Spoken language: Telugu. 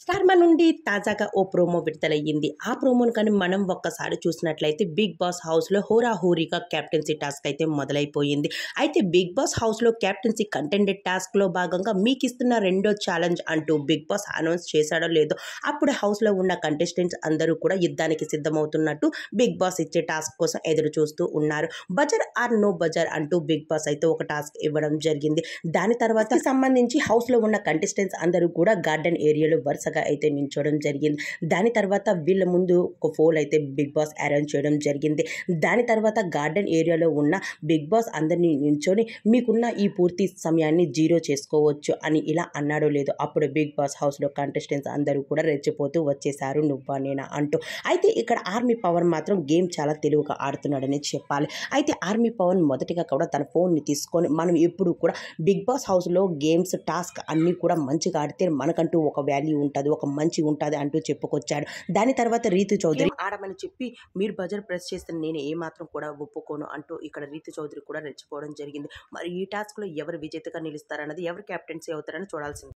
స్టార్మా నుండి తాజాగా ఓ ప్రోమో విడుదలయ్యింది. ఆ ప్రోమోను కానీ మనం ఒక్కసారి చూసినట్లయితే బిగ్ బాస్ హౌస్‌లో హోరాహోరీగా కెప్టెన్సీ టాస్క్ అయితే మొదలైపోయింది. అయితే బిగ్ బాస్ హౌస్‌లో కెప్టెన్సీ కంటెండెడ్ టాస్క్‌లో భాగంగా మీకిస్తున్న రెండో ఛాలెంజ్ అంటూ బిగ్ బాస్ అనౌన్స్ చేశాడో లేదో అప్పుడు హౌస్‌లో ఉన్న కంటెస్టెంట్స్ అందరూ కూడా యుద్ధానికి సిద్ధమవుతున్నట్టు బిగ్ బాస్ ఇచ్చే టాస్క్ కోసం ఎదురు చూస్తూ ఉన్నారు. బజర్ ఆర్ నో బజర్ అంటూ బిగ్ బాస్ అయితే ఒక టాస్క్ ఇవ్వడం జరిగింది. దాని తర్వాత సంబంధించి హౌస్‌లో ఉన్న కంటెస్టెంట్స్ అందరూ కూడా గార్డెన్ ఏరియాలో వరుసగా అయితే నించోవడం జరిగింది. దాని తర్వాత వీళ్ళ ముందు ఒక పోల్ అయితే బిగ్ బాస్ అరేంజ్ చేయడం జరిగింది. దాని తర్వాత గార్డెన్ ఏరియాలో ఉన్న బిగ్ బాస్ అందరినీ నించొని మీకున్న ఈ పూర్తి సమయాన్ని జీరో చేసుకోవచ్చు అని ఇలా అన్నాడో లేదో అప్పుడు బిగ్ బాస్ హౌస్‌లో కంటెస్టెంట్స్ అందరూ కూడా రెచ్చిపోతూ వచ్చేసారు నువ్వా నేనా అంటూ. అయితే ఇక్కడ ఆర్మీ పవన్ మాత్రం గేమ్ చాలా తెలివిగా ఆడుతున్నాడని చెప్పాలి. అయితే ఆర్మీ పవన్ మొదటిగా కూడా తన ఫోన్‌ని తీసుకొని మనం ఎప్పుడు కూడా బిగ్ బాస్ హౌస్‌లో గేమ్స్ టాస్క్ అన్నీ కూడా మంచిగా ఆడితే మనకంటూ ఒక వాల్యూ ఉంటుంది, ఒక మంచి ఉంటుంది అంటూ చెప్పుకొచ్చాడు. దాని తర్వాత రీతు చౌదరి ఆడమని చెప్పి మీరు బజర్ ప్రెస్ చేస్తే నేను ఏమాత్రం కూడా ఒప్పుకోను అంటూ ఇక్కడ రీతు చౌదరి కూడా రెచ్చిపోవడం జరిగింది. మరి ఈ టాస్క్లో ఎవరు విజేతగా నిలుస్తారన్నది, ఎవరు కెప్టెన్సీ అవుతారని చూడాల్సింది.